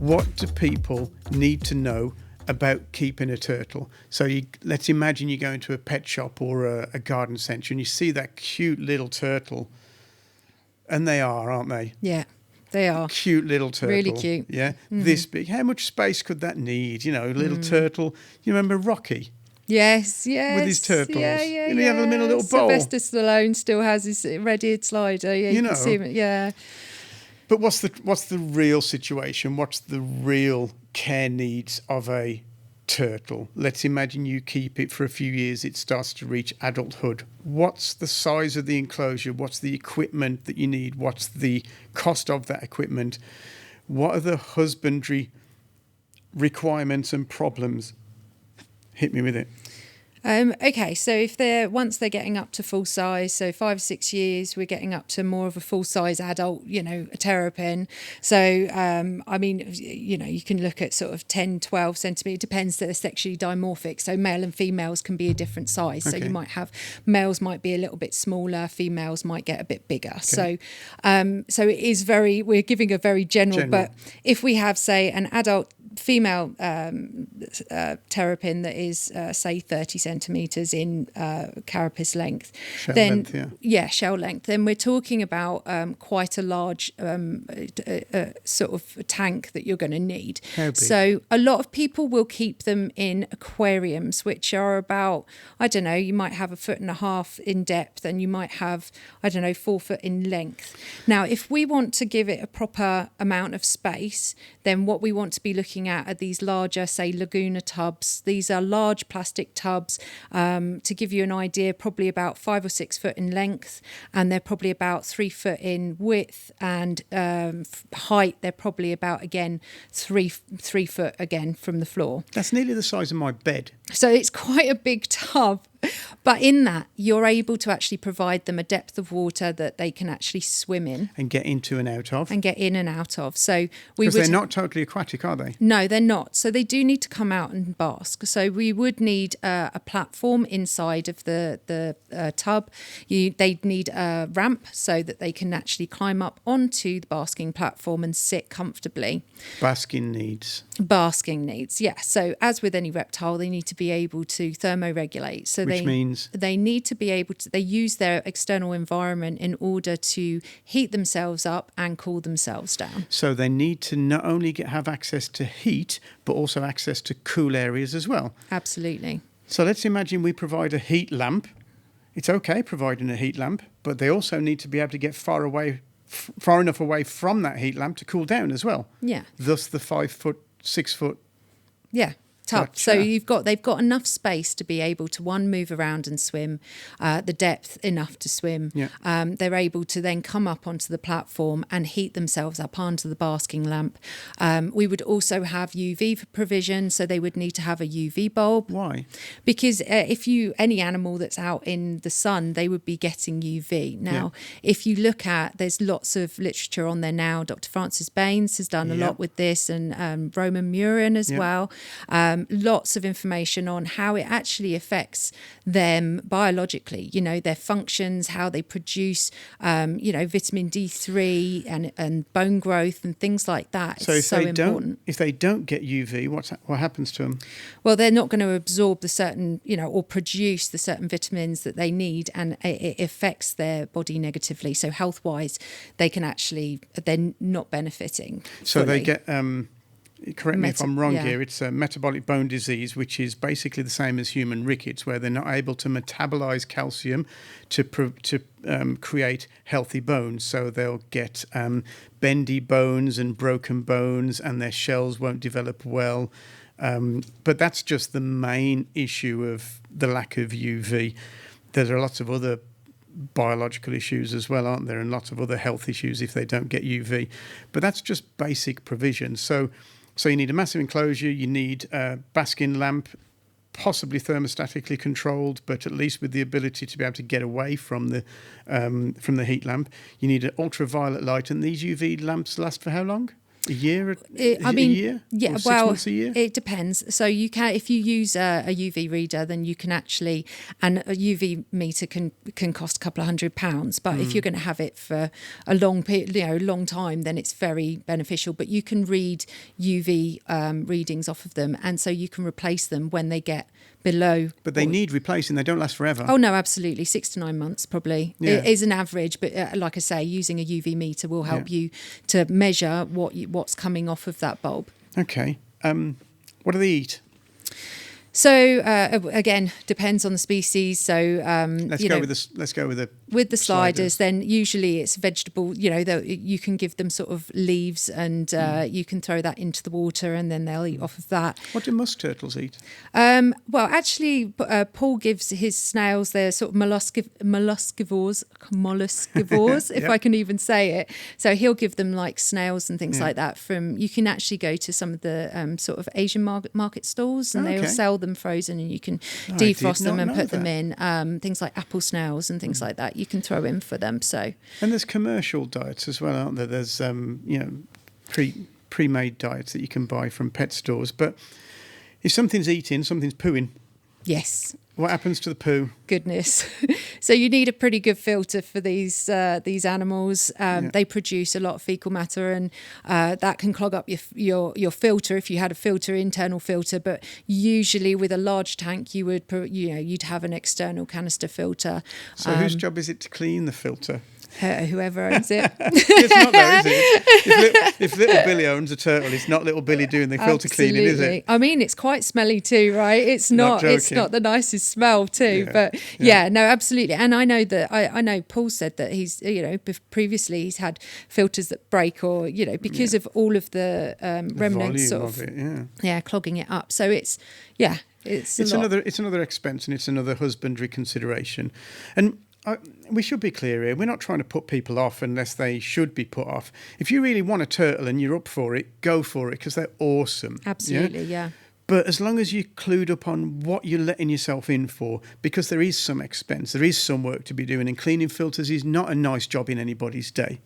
What do people need to know about keeping a turtle? So let's imagine you go into a pet shop or a garden centre and you see that cute little turtle, and they are, aren't they? Yeah, they are. Cute little turtle. Really cute. Yeah, this big. How much space could that need? You know, a little turtle. You remember Rocky? Yes. With his turtles. Yeah. You have them in a little bowl. Sylvester Stallone still has his red-eared slider. Yeah, you can see him. Yeah. But what's the real situation? What's the real care needs of a turtle? Let's imagine you keep it for a few years. It starts to reach adulthood. What's the size of the enclosure? What's the equipment that you need? What's the cost of that equipment? What are the husbandry requirements and problems? Hit me with it. Okay, so once they're getting up to full size, so 5 or 6 years, we're getting up to more of a full size adult, a terrapin. So, I mean, you can look at sort of 10, 12 centimetres. It depends, that they're sexually dimorphic. So male and females can be a different size. Okay. So you might have, males might be a little bit smaller, females might get a bit bigger. Okay. So it is we're giving a very general, but if we have, say, an adult female terrapin that is say 30 centimetres in carapace length, shell length, then we're talking about quite a large sort of tank that you're going to need. So a lot of people will keep them in aquariums, which are about, I don't know, you might have 1.5 feet in depth and you might have, 4 foot in length. Now, if we want to give it a proper amount of space, then what we want to be looking at are these larger, say, Laguna tubs. These are large plastic tubs, to give you an idea, probably about 5 or 6 foot in length, and they're probably about 3 foot in width, and height, they're probably about, again, 3 foot again from the floor. That's nearly the size of my bed. So it's quite a big tub. But in that, you're able to actually provide them a depth of water that they can actually swim in. And get into and out of. So because they're not totally aquatic, are they? No, they're not. So they do need to come out and bask. So we would need a platform inside of the tub. They'd need a ramp so that they can actually climb up onto the basking platform and sit comfortably. Basking needs, yeah. So as with any reptile, they need to be able to thermoregulate. So which means they need to be able to, they use their external environment in order to heat themselves up and cool themselves down. So they need to not only have access to heat, but also access to cool areas as well. Absolutely. So let's imagine we provide a heat lamp. It's okay providing a heat lamp, but they also need to be able to get far enough away from that heat lamp to cool down as well. Yeah. Thus the 5 foot, 6 foot. Yeah. Tub. Gotcha. So they've got enough space to be able to, move around and swim, the depth enough to swim. Yeah. They're able to then come up onto the platform and heat themselves up onto the basking lamp. We would also have UV provision, so they would need to have a UV bulb. Why? Because any animal that's out in the sun, they would be getting UV. Now, if you look at, there's lots of literature on there now. Dr. Francis Baines has done a lot with this, and Roman Murin as well. Lots of information on how it actually affects them biologically, their functions, how they produce, vitamin D3 and bone growth and things like that. So it's important. If they don't get UV, what happens to them? Well, they're not going to absorb the certain, or produce the certain vitamins that they need, and it affects their body negatively. So health-wise, they're not benefiting. So fully. they get... correct me if I'm wrong here, it's a metabolic bone disease, which is basically the same as human rickets, where they're not able to metabolize calcium to create healthy bones. So they'll get bendy bones and broken bones, and their shells won't develop well. But that's just the main issue of the lack of UV. There are lots of other biological issues as well, aren't there? And lots of other health issues if they don't get UV. But that's just basic provision. So you need a massive enclosure, you need a basking lamp, possibly thermostatically controlled, but at least with the ability to be able to get away from the heat lamp. You need an ultraviolet light, and these UV lamps last for how long? A year? I mean, a year? Yeah, or 6 months a year? It depends. So you can, if you use a UV reader, then you can actually, and a UV meter can cost a couple of £100. But if you're going to have it for a long time, then it's very beneficial. But you can read UV readings off of them, and so you can replace them when they get below. But they need replacing. They don't last forever. Oh no, absolutely, 6 to 9 months probably. Yeah. It is an average, but like I say, using a UV meter will help you to measure what's coming off of that bulb. Okay. What do they eat? So again, depends on the species. So let's go with the sliders. Then usually it's vegetable. You can give them sort of leaves, and you can throw that into the water, and then they'll eat off of that. What do musk turtles eat? Well, actually, Paul gives his snails. They're sort of molluscivores, if I can even say it. So he'll give them like snails and things like that. You can actually go to some of the sort of Asian market stalls, and they'll sell them frozen, and you can defrost them and put them in. Things like apple snails and things like that you can throw in for them. So, and there's commercial diets as well, aren't there? There's pre-made diets that you can buy from pet stores. But if something's eating, something's pooing. Yes. What happens to the poo? Goodness. So you need a pretty good filter for these animals. They produce a lot of fecal matter, and that can clog up your filter if you had a internal filter. But usually with a large tank, you'd have an external canister filter. So whose job is it to clean the filter? Whoever owns it. It's not though, is it? If little Billy owns a turtle, it's not little Billy doing the filter cleaning, is it? I mean, it's quite smelly too, right? It's not the nicest smell too. But no, absolutely. And I know that I know Paul said that he's previously he's had filters that break, or because of all of the remnants sort of it, clogging it up. So it's another expense, and it's another husbandry consideration. And we should be clear here. We're not trying to put people off unless they should be put off. If you really want a turtle and you're up for it, go for it, because they're awesome. Absolutely, yeah. But as long as you're clued up on what you're letting yourself in for, because there is some expense, there is some work to be doing, and cleaning filters is not a nice job in anybody's day,